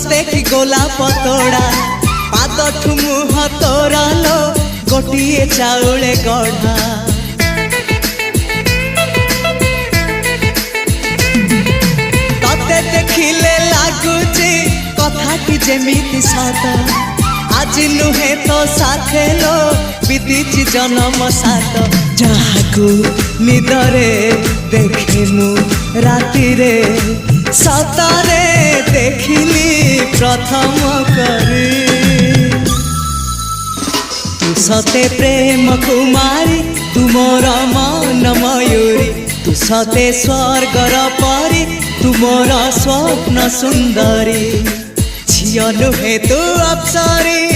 सते कि गोलाप तोड़ा पाद मुह तोरा लो गोटिए चाउले गढ़ा तते देखिले लागुची कथाटी जेमिति सत आज नुहे तो साथे लो बीतीची जन्म सात जहाकू निदरे देखी मु राति रे सतरे देखिली प्रथम करी तू सते प्रेम कुमारी तू मोर मन मयूरी तू सते स्वर्गर परी तू मोर स्वप्न सुंदरी झियो नुहे तू अप्सरी।